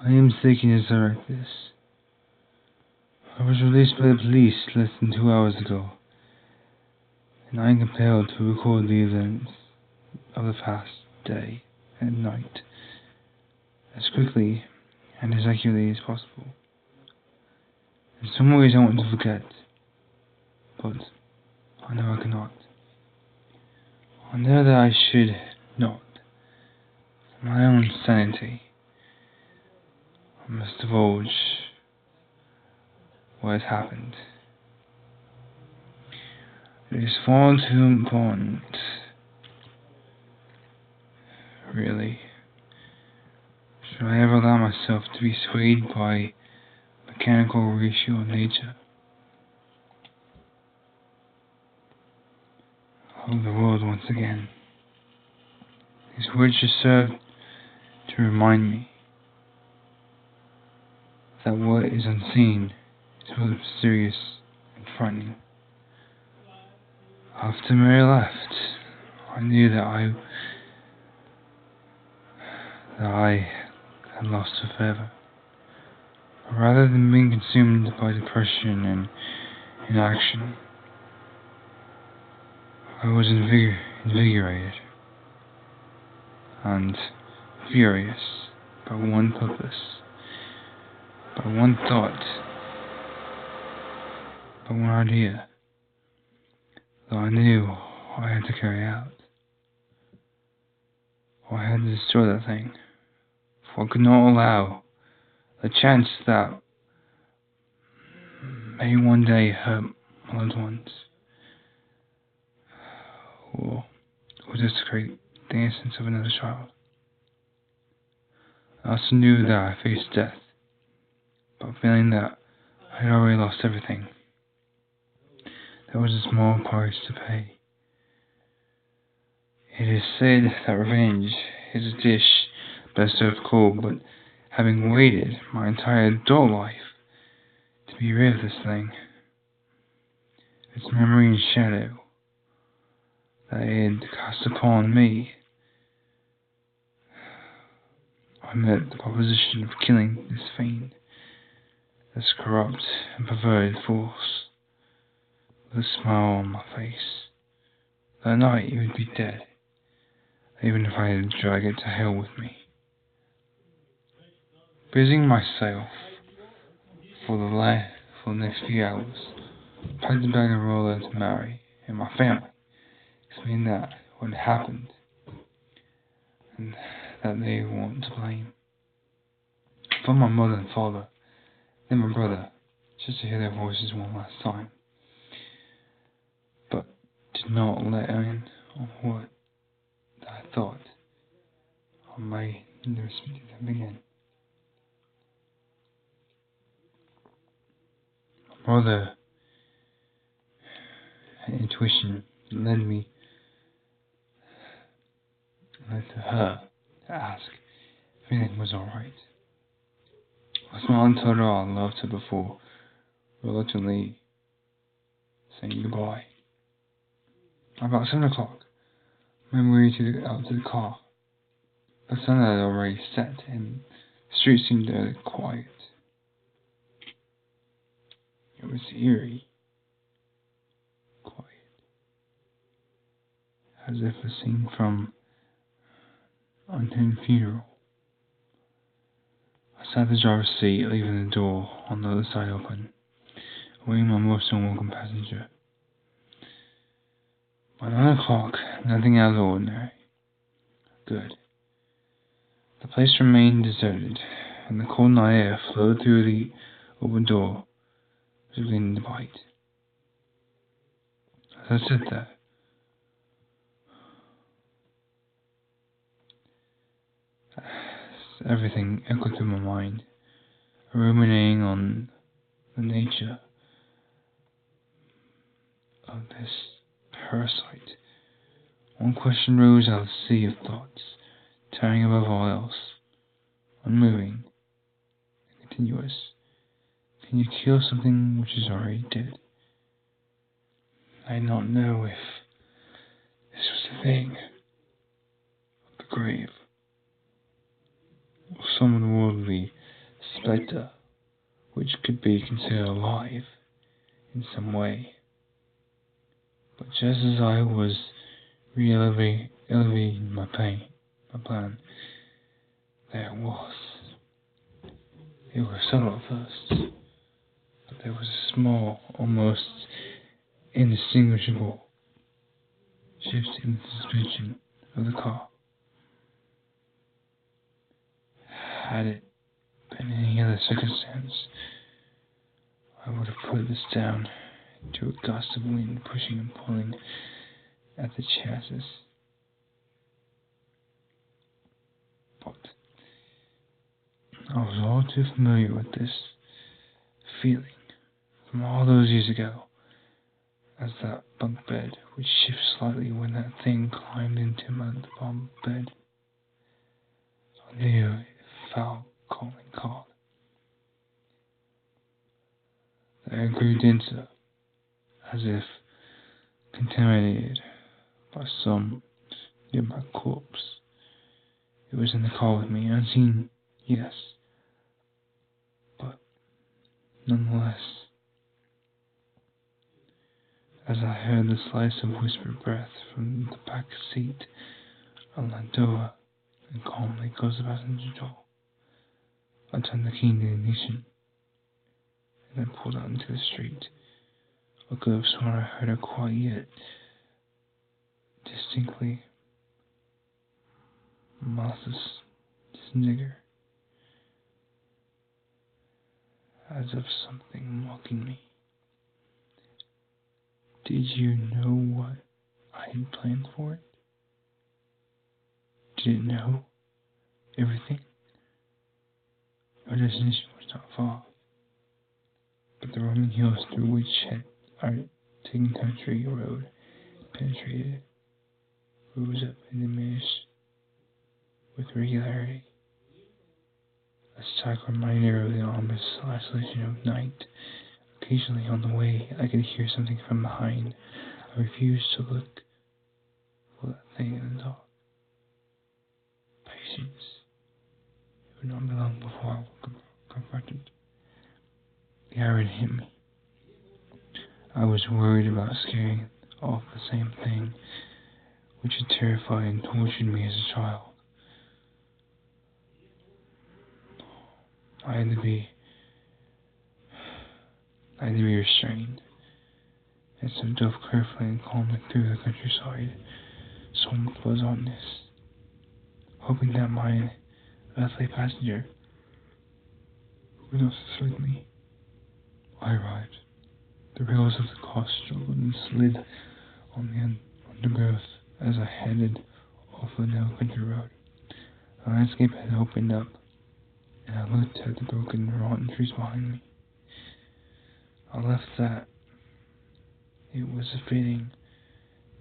I am mistaken as I write this. I was released by the police less than 2 hours ago, and I am compelled to record the events of the past day and night as quickly and as accurately as possible. In some ways I want to forget, but I know I cannot. I know that I should not. For my own sanity, I must divulge what has happened. It is far too important, really. Should I ever allow myself to be swayed by mechanical ratio of nature? Oh, the world once again. These words should serve to remind me that what is unseen is both mysterious and frightening. After Mary left, I knew that I had lost her forever. But rather than being consumed by depression and inaction, I was invigorated and furious by one purpose, by one thought, by one idea that I knew I had to carry out. I had to destroy that thing, for I could not allow the chance that may one day hurt my loved ones, or desecrate the innocence of another child. I also knew that I faced death, but feeling that I had already lost everything, there was a small price to pay. It is said that revenge is a dish best served cold, but having waited my entire adult life to be rid of this thing, its memory and shadow that it had cast upon me, I met the proposition of killing this fiend, this corrupt and perverted force, with a smile on my face. That night it would be dead, even if I had to drag it to hell with me. Busying myself for the next few hours, I packed a bag of roller to Mary and my family, explaining that what had happened and that they weren't to blame. I phoned my mother and father, then my brother, just to hear their voices one last time, but did not let in on what I thought I may never speak to them again. My brother had intuition that led to her to ask if anything was alright. I smiled and told her I loved her before reluctantly saying goodbye. About 7 o'clock, I made my way out to the car. The sun had already set and the street seemed dead quiet. It was eerie, quiet, as if a scene from an unhymned funeral. I sat in the driver's seat, leaving the door on the other side open, awaiting my most unwelcome passenger. By 9 o'clock, nothing out of the ordinary. Good. The place remained deserted, and the cold night air flowed through the open door, beginning to bite. As I sat there, everything echoed through my mind, ruminating on the nature of this parasite. One question rose out of the sea of thoughts, towering above all else, unmoving and continuous. Can you kill something which is already dead? I did not know if this was the thing of the grave, or some otherworldly spectre which could be considered alive in some way. But just as I was elevating my plan, there it was. It was subtle at first, but there was a small, almost indistinguishable shift in the suspension of the car. Had it been any other circumstance, I would have put this down to a gust of wind pushing and pulling at the chassis. But I was all too familiar with this feeling from all those years ago, as that bunk bed would shift slightly when that thing climbed into the bunk bed. I knew it felt cold and cold. The air grew denser, as if contaminated by some nearby corpse. It was in the car with me, unseen, yes, but nonetheless, as I heard the slice of whispered breath from the back seat, I leant over and calmly closed the passenger door. I turned the key in the ignition and then pulled out into the street. I could have sworn I heard her quite yet distinctly. Martha's snigger, as of something mocking me. Did you know what I had planned for it? Did it know everything? Our destination was not far, but the rolling hills through which our taken country road penetrated rose up and diminished with regularity. A stark reminder of the ominous isolation of night. Occasionally on the way, I could hear something from behind. I refused to look for that thing in the dark. Patience. It would not be long before I was confronted. The irony hit me. I was worried about scaring off the same thing which had terrified and tortured me as a child. I had to be restrained, and so drove carefully and calmly through the countryside, so much was on this, hoping that my earthly passenger would not suspect me. I arrived. The rails of the car struggled and slid on the undergrowth as I headed off the narrow country road. The landscape had opened up, and I looked at the broken and rotten trees behind me. I left that it was fitting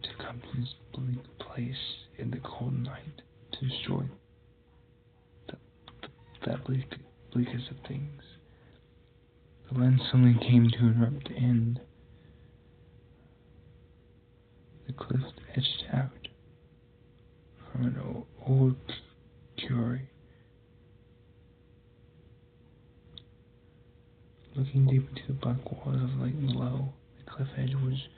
to come to this bleak place in the cold night to destroy that bleakest of things. The land suddenly came to an abrupt end. The cliff edged out from an old quarry. Looking deep into the black waters of the lake below, the cliff edge was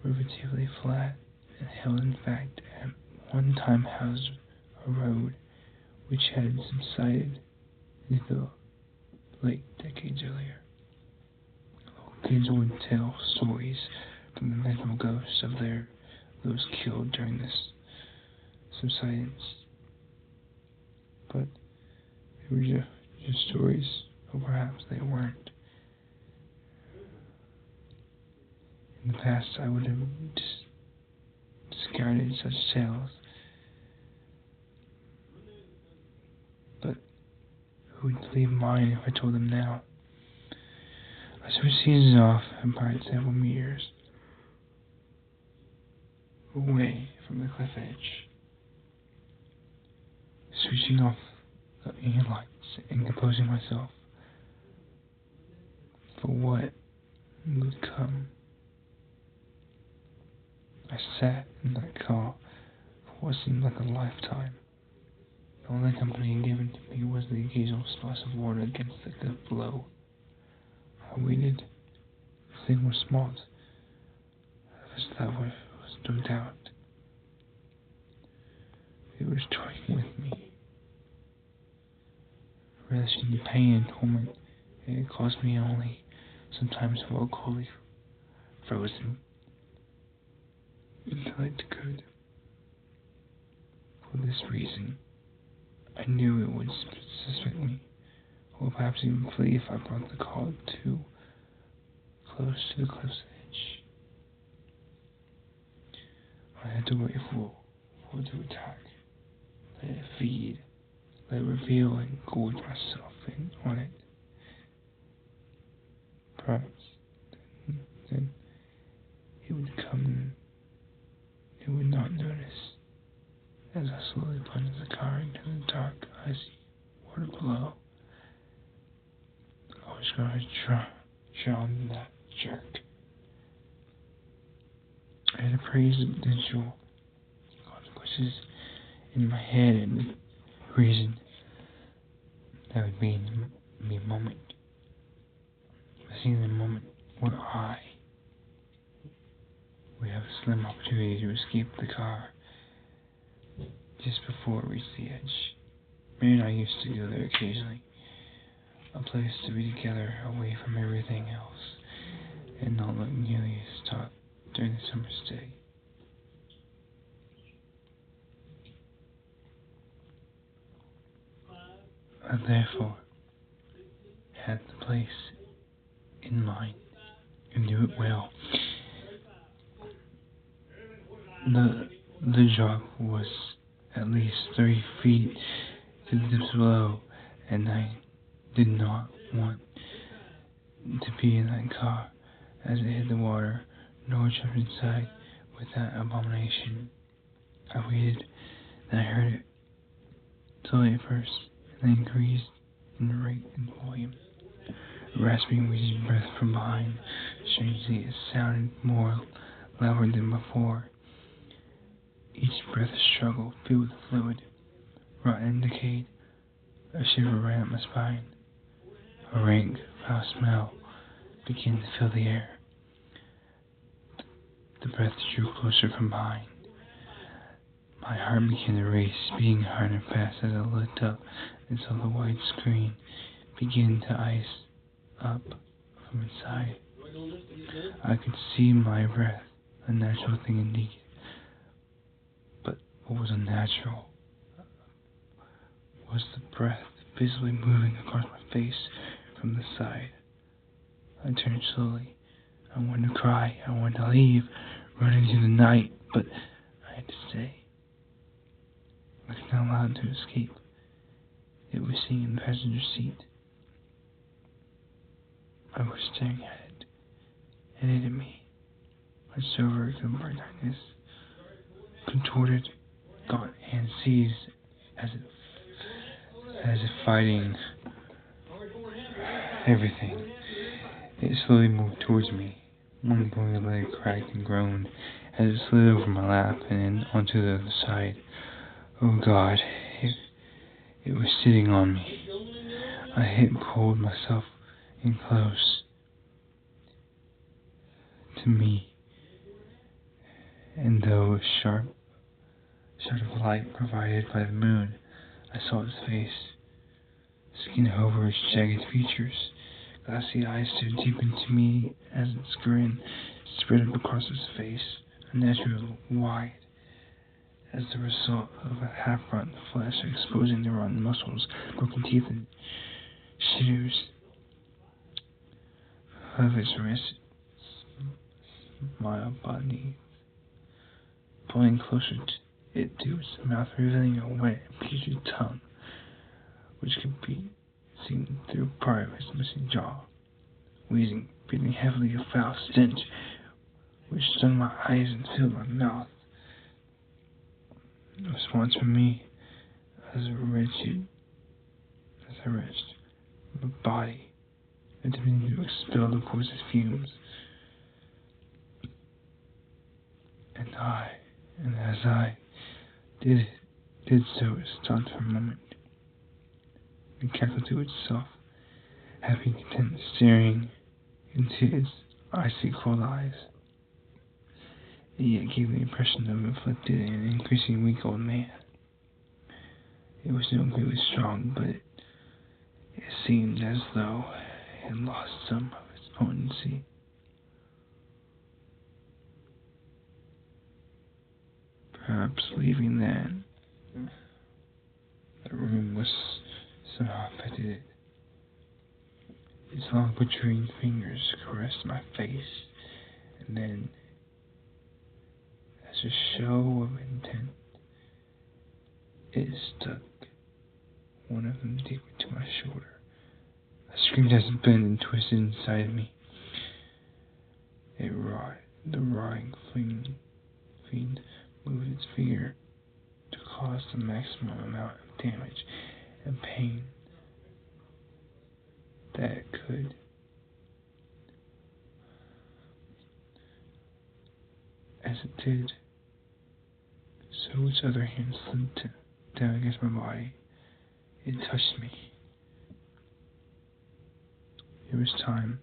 relatively flat and held in fact at one time housed a road which had subsided into the lake decades earlier. Local kids would tell stories from the mental ghosts of those killed during this subsidence, but they were just stories, or perhaps they weren't. In the past, I would have discarded such tales, but who would believe mine if I told them now? I switched seasons off and parted several meters away from the cliff edge, switching off the inner lights and composing myself for what would come. I sat in that car for what seemed like a lifetime, The only company given to me was the occasional splash of water against the cliff below. I waited. The thing was small. That was no doubt. It was toying with me, relishing the pain and torment it caused me only sometimes felt coldly frozen until it could. For this reason, I knew it would suspect me, or perhaps even flee if I brought the call too close to the cliff's edge. I had to wait for it to attack, let it feed, let it reveal and gorge myself in on it. Perhaps then it would come, it would not notice, as I slowly plunged the car into the dark, icy water below. I was going to drown that jerk. I had appraised the potential consequences in my head and the reason that would be in the moment. I see in the moment where I would have a slim opportunity to escape the car just before it reached the edge. Mary and I used to go there occasionally, a place to be together away from everything else, and not look nearly as taut during the summer stay. I therefore had the place in mind and knew it well. The jog was at least 30 feet to the depths below, and I did not want to be in that car as it hit the water, nor jump inside with that abomination. I waited, then I heard it, slowly at first, and then increased in rate and volume. A rasping, wheezy breath from behind. Strangely, it sounded more louder than before. Each breath a struggle, filled with fluid, rotten and decayed. A shiver ran up my spine. A rank, foul smell began to fill the air. The breath drew closer from behind. My heart began to race, beating hard and fast as I looked up and saw the white screen begin to ice up from inside. I could see my breath, a natural thing indeed. But what was unnatural was the breath visibly moving across my face from the side. I turned slowly. I wanted to cry. I wanted to leave, run into the night, but I had to stay. I could not allow it to escape. It was sitting in the passenger seat. I was staring at it, and it at me. My silver glimmer darkness, contorted, gaunt and seized as if fighting everything. It slowly moved towards me. One bony leg cracked and groaned as it slid over my lap and then onto the other side. Oh God, it was sitting on me. I hit and pulled myself in close to me, and though a sharp of light provided by the moon, I saw its face. Skin over its jagged features. Glassy eyes stared deep into me as its grin spread up across its face, unnaturally wide, as the result of a half-rotten flesh exposing the rotten muscles, broken teeth, and shitters of its wrist. Smiled beneath, pulling closer to it to its mouth, revealing a wet, putrid tongue, which could be seen through part of its missing jaw. Wheezing, breathing heavily, a foul stench, which stung my eyes and filled my mouth. A response from me, as I wrenched my body, attempting to expel the poisonous fumes. And as I did it, did so, it stopped for a moment, and cackled to itself, happy content, staring into its icy cold eyes. It yet gave the impression of afflicted and increasingly weak old man. It was no greatly strong, but it seemed as though it had lost some of its potency. Perhaps leaving then, the room was somehow affected it. Its long protruding fingers caressed my face, and then, as a show of intent, it stuck one of them deep into my shoulder. I screamed as it bent and twisted inside me. The roaring fiend moved its finger to cause the maximum amount of damage and pain that it could. As it did, so its other hand slid down against my body. It touched me. It was time.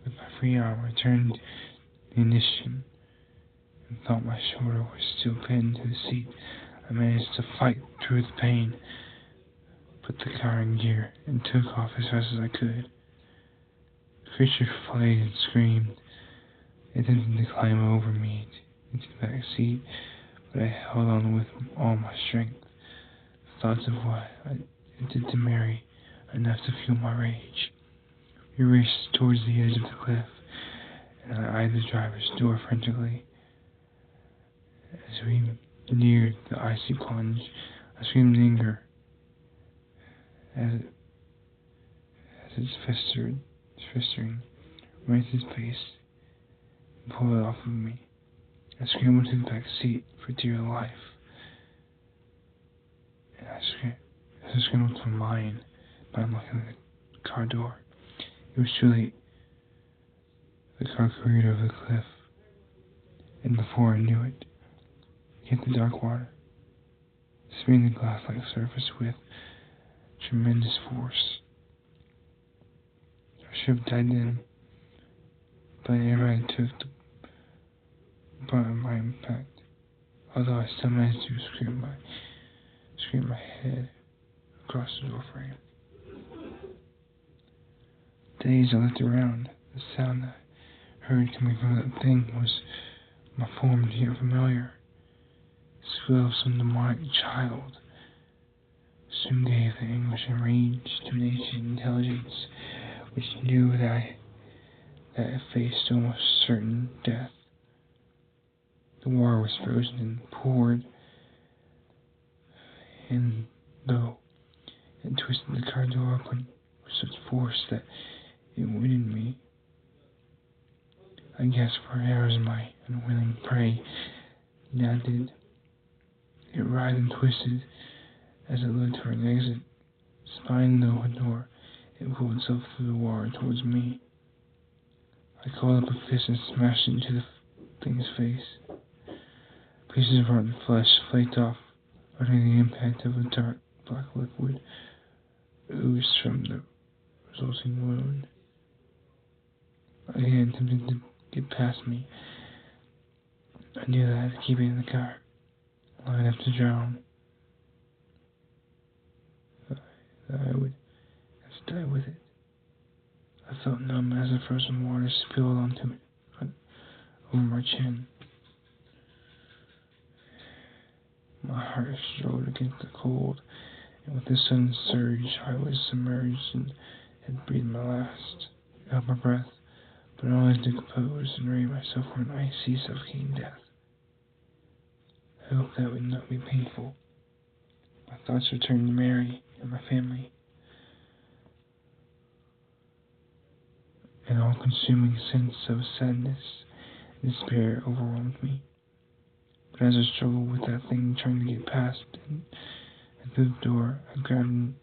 With my free arm, I turned the ignition and felt my shoulder was still pinned to the seat. I managed to fight through the pain, put the car in gear, and took off as fast as I could. The creature flayed and screamed. It attempted to climb over me into the back seat, but I held on with all my strength. The thoughts of what I did to Mary enough to fuel my rage. We raced towards the edge of the cliff, and I eyed the driver's door frantically. As we neared the icy plunge, I screamed in anger as its festering raised its face and pulled it off of me. I scrambled to the back seat for dear life, and I scrambled to mine by unlocking the car door. It was too late. The car careered over the cliff, and before I knew it hit the dark water, spinning the glass-like surface with tremendous force. I should have died then, but I never took the brunt of my impact, although I still managed to scrape my head across the doorframe. Dazed, I looked around. The sound I heard coming from that thing was my form yet familiar. The squeal of some demonic child soon gave the anguish and rage to an ancient intelligence which knew that it faced almost certain death. The water was frozen and poured, and though it twisted the car door open with such force that it wounded me, I gasped for air as my unwilling prey now did. It writhed and twisted as it looked for an exit. Spying the door, it pulled itself through the water towards me. I called up a fist and smashed it into the thing's face. Pieces of rotten flesh flaked off under the impact of a dark black liquid oozed from the resulting wound. Again, attempting to get past me, I knew that I had to keep it in the car, long enough to drown. That I would have to die with it. I felt numb as the frozen water spilled onto it, over my chin. My heart strode against the cold, and with a sudden surge, I was submerged and had breathed my last, held my breath, but only to compose and ready myself for an icy, suffocating death. I hoped that would not be painful. My thoughts returned to Mary and my family. An all-consuming sense of sadness and despair overwhelmed me. But as I struggled with that thing trying to get past and through the door, I grabbed and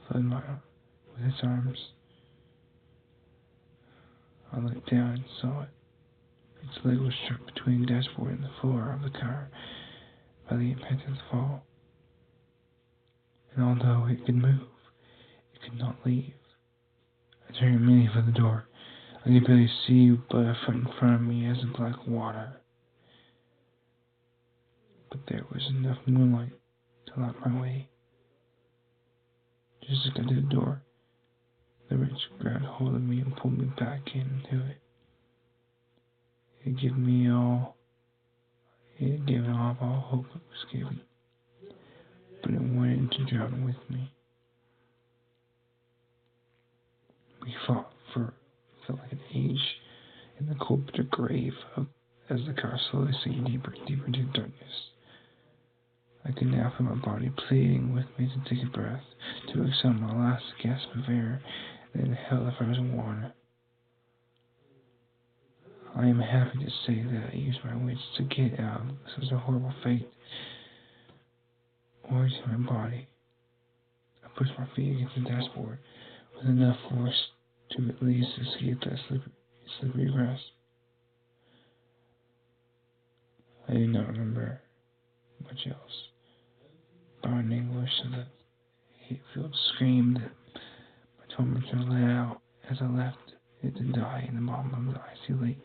flooded with its arms. I looked down and saw it. Its leg was struck between the dashboard and the floor of the car by the impact of the fall. And although it could move, it could not leave. I turned immediately for the door. I could barely see, but in front of me as the black water. But there was enough moonlight to light my way. Just as I got to the door, the witch grabbed hold of me and pulled me back into it. It gave me all hope of escaping, but it wanted to drown with me. We fought felt like an age in the cold, bitter grave as the car slowly sank deeper and deeper into darkness. I could now feel my body pleading with me to take a breath, to exhale my last gasp of air, and inhale the frozen water. I am happy to say that I used my wits to get out of such a horrible fate, or to my body. I pushed my feet against the dashboard with enough force to at least escape that slippery grasp. I do not remember much else, but in anguish of the hate-filled scream that my tormentor let out as I left it to die in the bottom of the icy lake.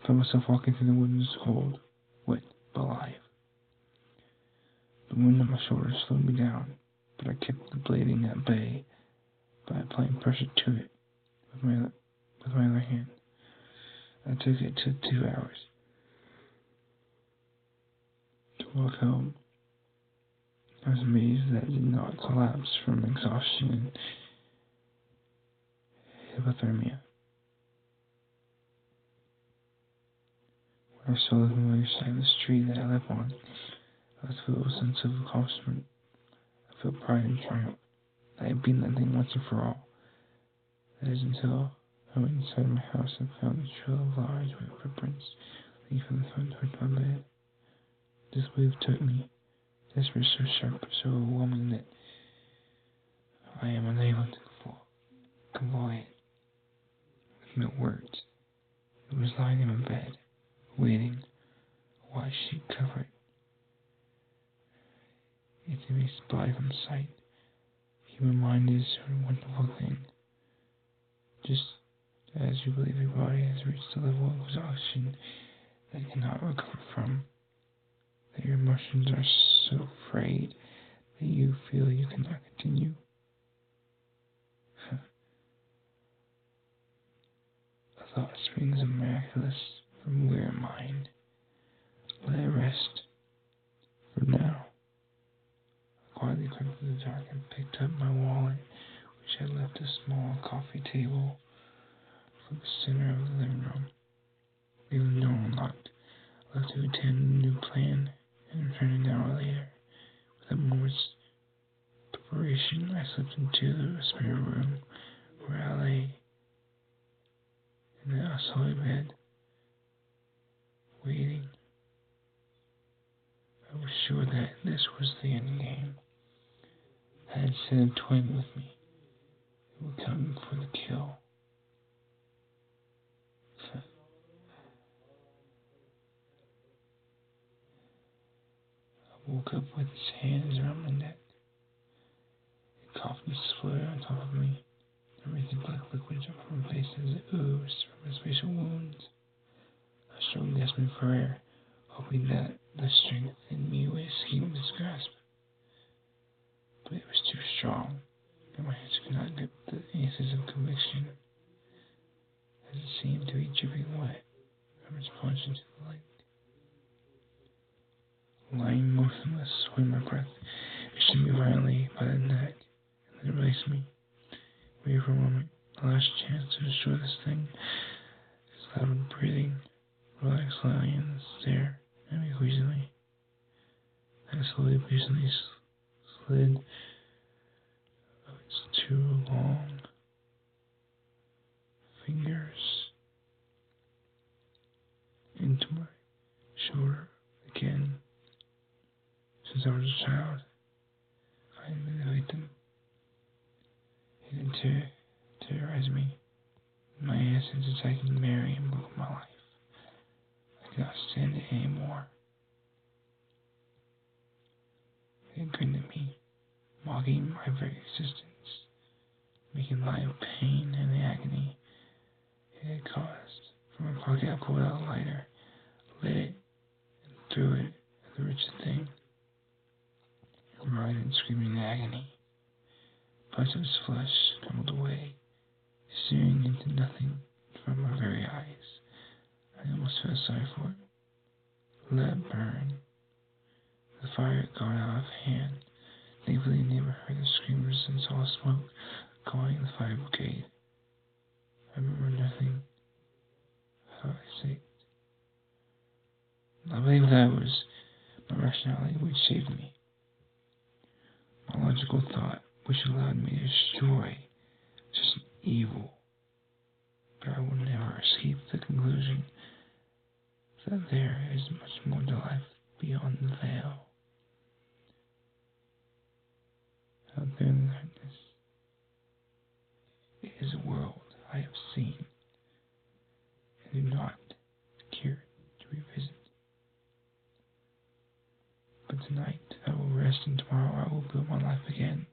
I found myself walking through the woods, cold, wet, but alive. The wind on my shoulders slowed me down, but I kept the bleeding at bay by applying pressure to it with my other hand. I took it to 2 hours to walk home. I was amazed that it did not collapse from exhaustion and hypothermia. When I saw the familiar sign of the street that I live on, I was filled with a sense of accomplishment. I felt pride and triumph. I had beaten that thing once and for all. That is until I went inside my house and found a trail of large white footprints leading from the front door to my bed. This wave took me, desperate, so sharp, so overwhelming that I am unable to convey it with no words. It was lying in my bed, waiting, a white sheet covered it to be spied from sight. Human mind is a wonderful thing. Just as you believe your body has reached a level of exhaustion that it cannot recover from, that your emotions are so frayed that you feel you cannot continue. A thought springs of miraculous from weary mind. Let it rest for now. I quietly crept through the dark and picked up my wallet, which had left a small coffee table for the center of the living room. Leaving the door unlocked, I left to attend the new plan and returned an hour later. Without a moment's preparation, I slipped into the spare room where I lay in the solid bed, waiting. I was sure that this was the end game. That instead of toying with me, it would come for the kill. I woke up with his hands around my neck. It coughed and spluttered on top of me. Everything black liquid jumped from my face as it oozed from his facial wounds. I struggled gasping for air, hoping that the strength in me would escape his grasp. But it was too strong, and my hands could not get any sense of conviction, as it seemed to be dripping wet from its plunge into the lake. Lying motionless, holding my breath, it shook me violently by the neck, and then released me. Waited for a moment, the last chance to destroy this thing. His loud breathing, relaxed slightly and stared at me queasily. Then slowly, patiently slid of its 2 long fingers into my shoulder again. Since I was a child, I had been the victim. It had terrorized me. My innocence attacking Mary and broke my life. I could not stand it anymore. It grinned at me, mocking my very existence, making light of pain and the agony it had caused. From my pocket I pulled out a lighter, lit it, and threw it at the wretched thing. It writhed and screaming in agony. Parts of its flesh tumbled away, searing into nothing from my very eyes. I almost felt sorry for it. Let it burn. The fire had gone out of hand. Thankfully, I never heard the screamers and saw smoke going in the fire brigade. I remember nothing of how I saved. I believe that was my rationality which saved me. My logical thought which allowed me to destroy just an evil. But I will never escape the conclusion that there is much more to life beyond the veil. Out there in the darkness, it is a world I have seen and do not care to revisit. But tonight I will rest, and tomorrow I will build my life again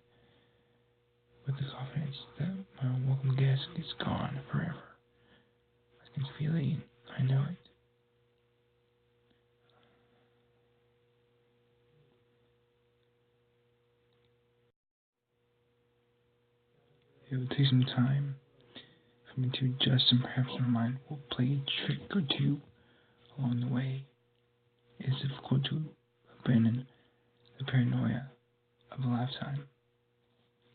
with the confidence that my unwelcome guest is gone forever. I can feel it, I know it. It will take some time for me to adjust, and perhaps my mind will play a trick or two along the way. It is difficult to abandon the paranoia of a lifetime.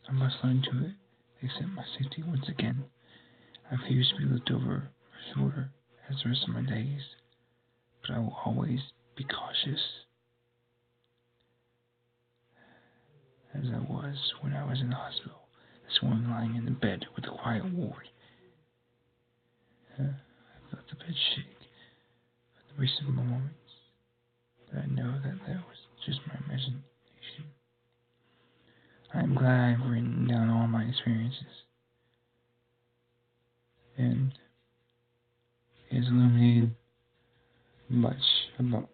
I must learn to accept my safety once again. I refuse to be looked over my shoulder as the rest of my days, but I will always be cautious, as I was when I was in the hospital. This morning, lying in the bed with a quiet ward. I felt the bed shake for the recent moments, but I know that was just my imagination. I am glad I have written down all my experiences, and it has illuminated much about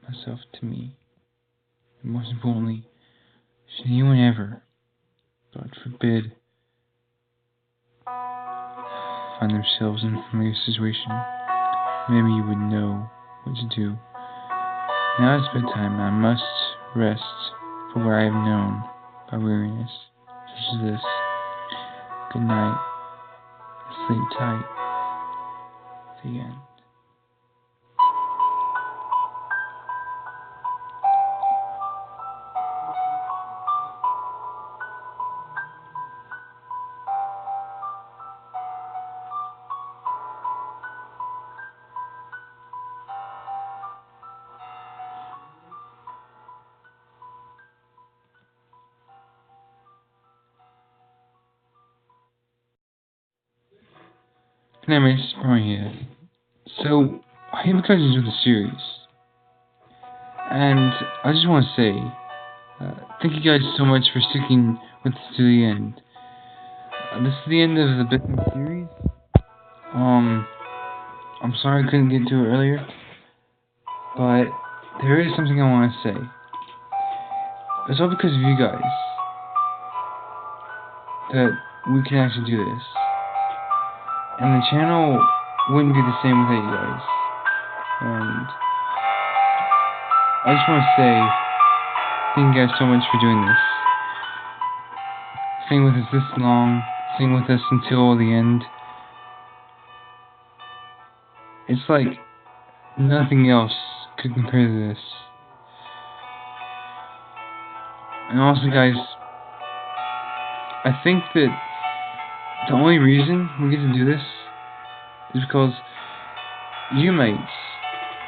myself to me. And most importantly, should anyone ever, God forbid, find themselves in a familiar situation, maybe you would know what to do. Now it's bedtime, and I must rest for what I have known by weariness, such as this. Good night, and sleep tight. The end. Anyways, Brian here. So, I came because of the series, and I just want to say, thank you guys so much for sticking with us to the end. This is the end of the Bedtime series. I'm sorry I couldn't get to it earlier, but there is something I want to say. It's all because of you guys that we can actually do this. And the channel wouldn't be the same without you guys. And I just want to say thank you guys so much for doing this. Staying with us this long, staying with us until the end. It's like nothing else could compare to this. And also, guys, I think that the only reason we get to do this is because you mates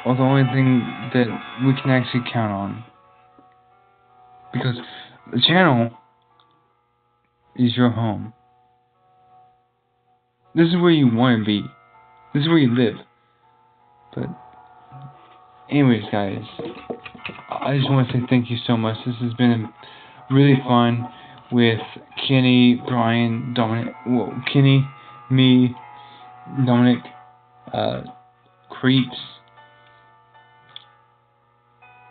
are the only thing that we can actually count on. Because the channel is your home. This is where you want to be. This is where you live. But anyways, guys, I just want to say thank you so much. This has been really fun with Kenny, Brian, Dominic, Kenny, me, Dominic, Creeps.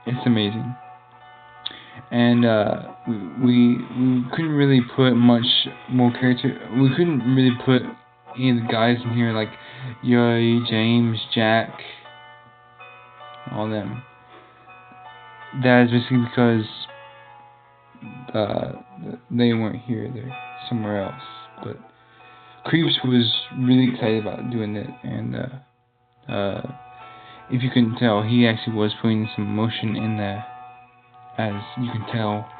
It's amazing. and we couldn't really put much more character. We couldn't really put any of the guys in here like Yuri, James, Jack, all them. That is basically because uh, they weren't here; they're somewhere else. But Creeps was really excited about doing it, and if you couldn't tell, he actually was putting some emotion in there, as you can tell.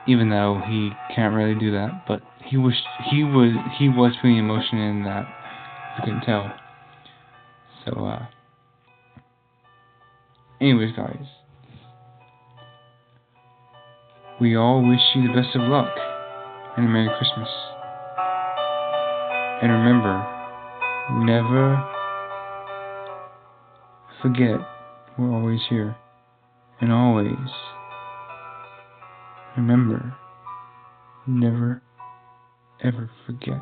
Even though he can't really do that, but he was putting emotion in that. If you couldn't tell. So, anyways, guys, we all wish you the best of luck and a Merry Christmas. And remember, never forget we're always here. And always remember, never ever forget.